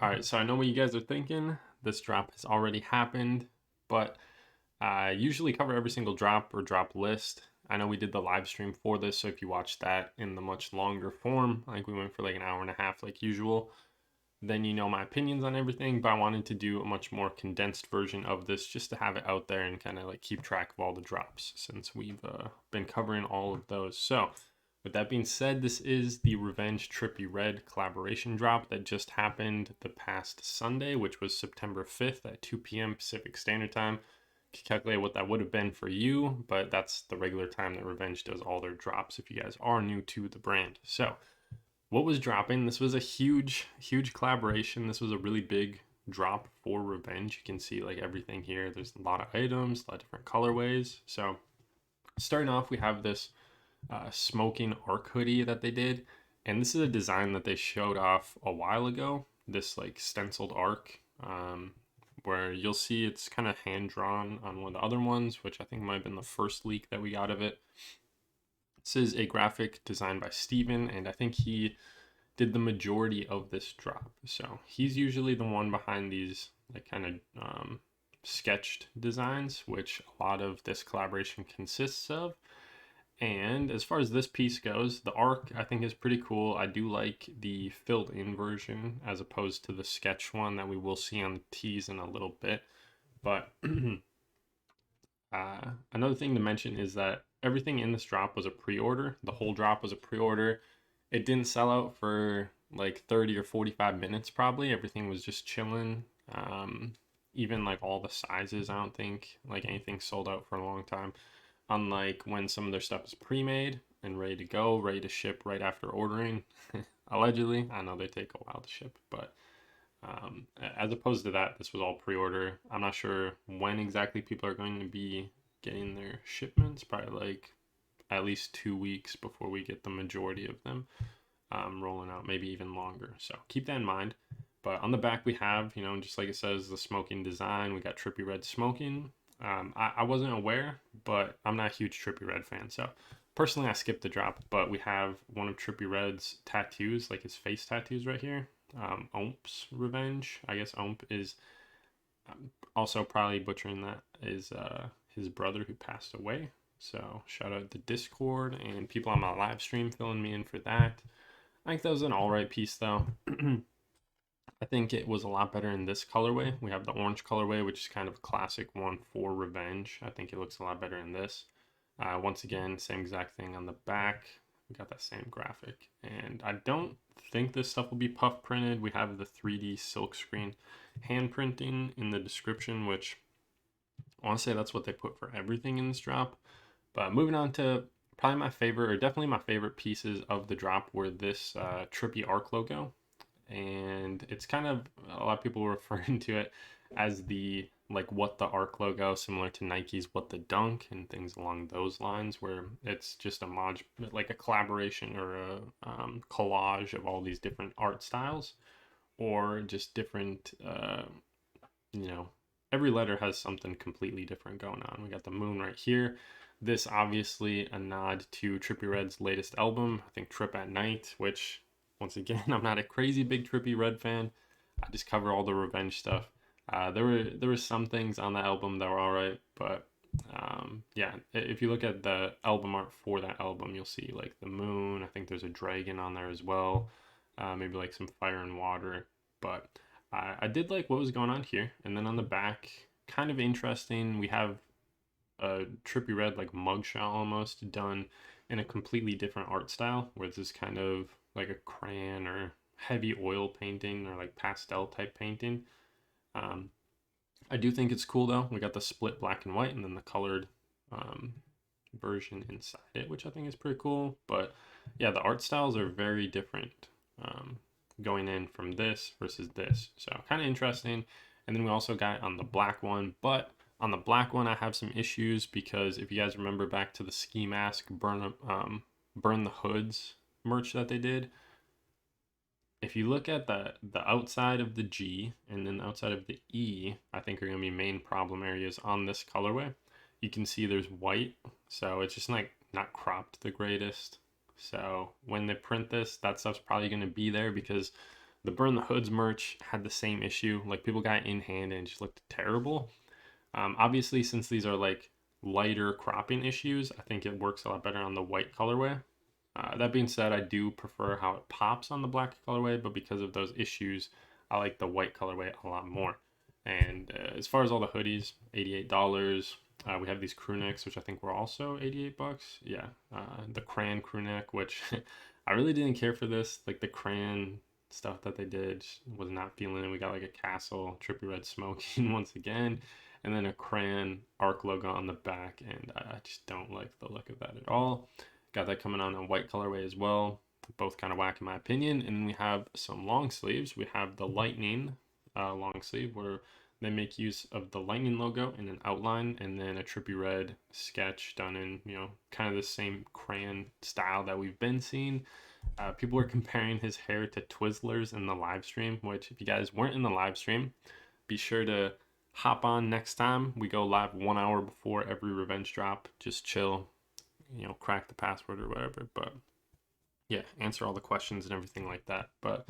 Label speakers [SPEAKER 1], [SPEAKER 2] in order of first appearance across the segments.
[SPEAKER 1] All right, so I know what you guys are thinking. This drop has already happened, but I usually cover every single drop or drop list. I know we did the live stream for this, so if you watch that in the much longer form, I think we went for like an hour and a half like usual, then you know my opinions on everything, but I wanted to do a much more condensed version of this just to have it out there and kind of like keep track of all the drops since we've been covering all of those. So, with that being said, this is the Revenge Trippie Red collaboration drop that just happened the past Sunday, which was September 5th at 2 p.m. Pacific Standard Time. Calculate what that would have been for you, but that's the regular time that Revenge does all their drops if you guys are new to the brand. So, what was dropping? This was a huge collaboration. This was a really big drop for Revenge. You can see like everything here. There's a lot of items, a lot of different colorways. So, starting off, we have this smoking arc hoodie that they did, and this is a design that they showed off a while ago. This like stenciled arc, where you'll see it's kind of hand drawn on one of the other ones, which I think might have been the first leak that we got of it. This is a graphic designed by Steven, and I think he did the majority of this drop. So he's usually the one behind these like kind of sketched designs, which a lot of this collaboration consists of. And as far as this piece goes, the arc I think is pretty cool. I do like the filled in version as opposed to the sketch one that we will see on the tees in a little bit. But another thing to mention is that everything in this drop was a pre-order. The whole drop was a pre-order. It didn't sell out for like 30 or 45 minutes probably. Everything was just chilling. Even like all the sizes, I don't think like anything sold out for a long time. Unlike when some of their stuff is pre-made and ready to go, ready to ship right after ordering. Allegedly, I know they take a while to ship, but as opposed to that, this was all pre-order. I'm not sure when exactly people are going to be getting their shipments. Probably like at least 2 weeks before we get the majority of them rolling out, maybe even longer. So keep that in mind. But on the back we have, just like it says, the smoking design. We got Trippie Red smoking. I wasn't aware, but I'm not a huge Trippie Red fan. So personally, I skipped the drop. But we have one of Trippie Red's tattoos, like his face tattoos right here. Omp's Revenge. I guess Omp is also probably butchering that, is his brother who passed away. So shout out to Discord and people on my live stream filling me in for that. I think that was an alright piece though. I think it was a lot better in this colorway. We have the orange colorway, which is kind of a classic one for Revenge. I think it looks a lot better in this. Once again, same exact thing on the back. We got that same graphic. And I don't think this stuff will be puff printed. We have the 3D silkscreen hand printing in the description, which I want to say that's what they put for everything in this drop. But moving on to probably my favorite, or definitely my favorite pieces of the drop, were this Trippie Arc logo. And it's kind of, a lot of people were referring to it as the like what the arc logo, similar to Nike's what the dunk and things along those lines, where it's just a like a collaboration or a collage of all these different art styles, or just different you know every letter has something completely different going on. We got the moon right here. This obviously a nod to Trippie Red's latest album, I think Trip at Night, which once again, I'm not a crazy big Trippie Red fan. I just cover all the Revenge stuff. There were some things on the album that were alright, but yeah, if you look at the album art for that album, you'll see like the moon. I think there's a dragon on there as well. Maybe like some fire and water. But I did like what was going on here. And then on the back, kind of interesting. We have a Trippie Red like mugshot almost done in a completely different art style, where this is kind of like a crayon or heavy oil painting or like pastel type painting. I do think it's cool though. We got the split black and white and then the colored um, version inside it, which I think is pretty cool. But yeah, the art styles are very different going in from this versus this. So kind of interesting. And then we also got on the black one, but on the black one, I have some issues because if you guys remember back to the ski mask burn the hoods merch that they did, if you look at the outside of the G and then the outside of the E, I think are going to be main problem areas on this colorway. You can see there's white, so it's just like not cropped the greatest. So when they print this, that stuff's probably going to be there because The Burn the Hoods merch had the same issue. Like people got it in hand and it just looked terrible. Obviously, since these are like lighter cropping issues, I think it works a lot better on the white colorway. That being said, I do prefer how it pops on the black colorway, but because of those issues, I like the white colorway a lot more. And as far as all the hoodies, $88. We have these crew necks, which I think were also 88 bucks. Yeah, the crayon crew neck, which I really didn't care for this. Like the crayon stuff that they did, was not feeling it. We got like a castle, Trippie red smoking once again, and then a crayon arc logo on the back, and I just don't like the look of that at all. Got that coming on a white colorway as well. Both kind of whack in my opinion. And then we have some long sleeves. We have the lightning long sleeve where they make use of the lightning logo in an outline, and then a Trippie red sketch done in, kind of the same crayon style that we've been seeing. People were comparing his hair to Twizzlers in the live stream, which if you guys weren't in the live stream, be sure to hop on next time. We go live 1 hour before every revenge drop. Just chill, crack the password or whatever. But yeah, answer all the questions and everything like that. But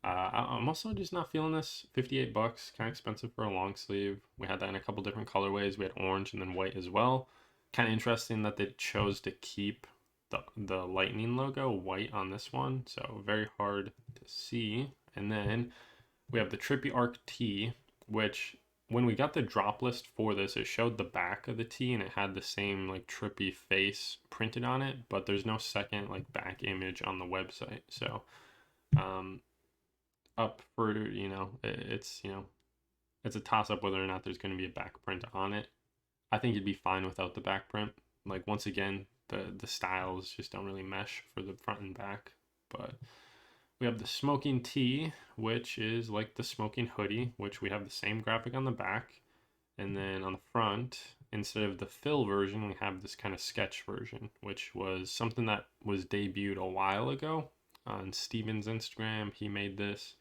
[SPEAKER 1] I'm also just not feeling this. 58 bucks, kind of expensive for a long sleeve. We had that in a couple different colorways. We had orange and then white as well. Kind of interesting that they chose to keep the lightning logo white on this one, so very hard to see. And then we have the Trippie Arc T, which when we got the drop list for this, it showed the back of the T and it had the same like Trippie face printed on it, but there's no second like back image on the website. So up for, it's a toss up whether or not there's going to be a back print on it. I think it'd be fine without the back print. Like once again, the styles just don't really mesh for the front and back. But we have the smoking tee, which is like the smoking hoodie, which we have the same graphic on the back. And then on the front, instead of the fill version, we have this kind of sketch version, which was something that was debuted a while ago on Steven's Instagram. He made this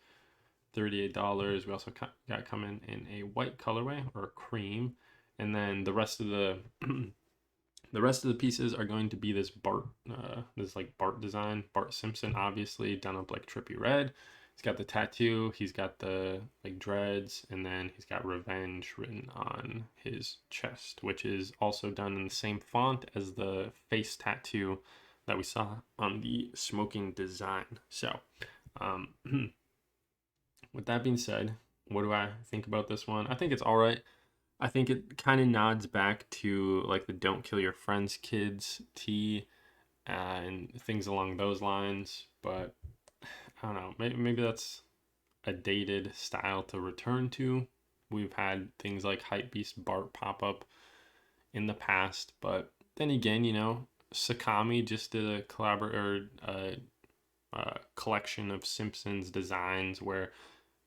[SPEAKER 1] $38. We also got coming in a white colorway or cream. And then the rest of the the rest of the pieces are going to be this Bart, this like Bart design. Bart Simpson, obviously done up like Trippie red. He's got the tattoo. He's got the like dreads, and then he's got revenge written on his chest, which is also done in the same font as the face tattoo that we saw on the smoking design. So, with that being said, what do I think about this one? I think it's all right. I think it kind of nods back to like the Don't Kill Your Friends Kids tee and things along those lines. But I don't know. Maybe that's a dated style to return to. We've had things like Hypebeast Bart pop up in the past. But then again, Sakami just did a collection of Simpsons designs where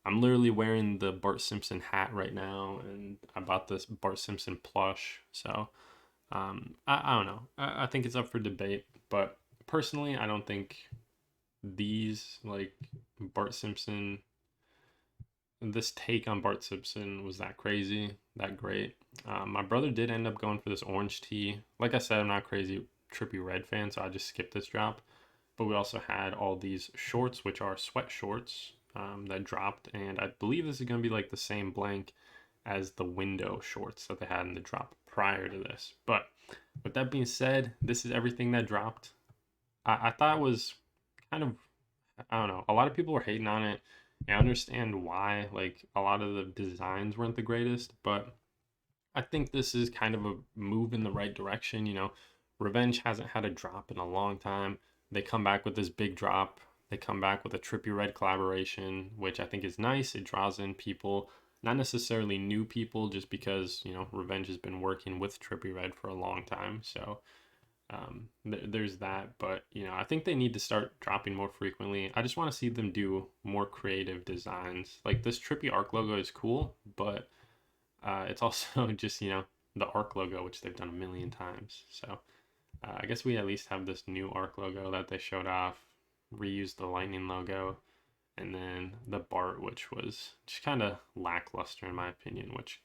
[SPEAKER 1] I'm literally wearing the Bart Simpson hat right now, and I bought this Bart Simpson plush. So I don't know. I think it's up for debate, but personally, I don't think these like Bart Simpson, this take on Bart Simpson was that crazy, that great. My brother did end up going for this orange tee. Like I said, I'm not crazy Trippie red fan, so I just skipped this drop. But we also had all these shorts, which are sweat shorts. That dropped, and I believe this is going to be like the same blank as the window shorts that they had in the drop prior to this. But with that being said, this is everything that dropped. I thought it was kind of, I don't know, a lot of people were hating on it. I understand why, like a lot of the designs weren't the greatest, but I think this is kind of a move in the right direction. Revenge hasn't had a drop in a long time. They come back with this big drop. They come back with a Trippie red collaboration, which I think is nice. It draws in people, not necessarily new people, just because, Revenge has been working with Trippie red for a long time. So there's that. But, I think they need to start dropping more frequently. I just want to see them do more creative designs. Like this Trippie arc logo is cool, but it's also just, the arc logo, which they've done a million times. So I guess we at least have this new arc logo that they showed off. Reused the lightning logo, and then the Bart, which was just kind of lackluster in my opinion, which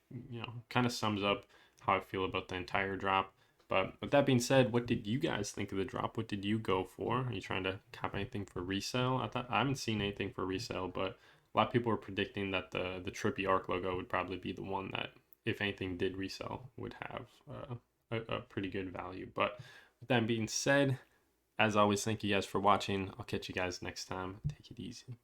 [SPEAKER 1] kind of sums up how I feel about the entire drop. But with that being said, what did you guys think of the drop? What did you go for? Are you trying to cop anything for resale? I haven't seen anything for resale, but a lot of people were predicting that the Trippie Arc logo would probably be the one that, if anything did resell, would have a pretty good value. But with that being said, as always, thank you guys for watching. I'll catch you guys next time. Take it easy.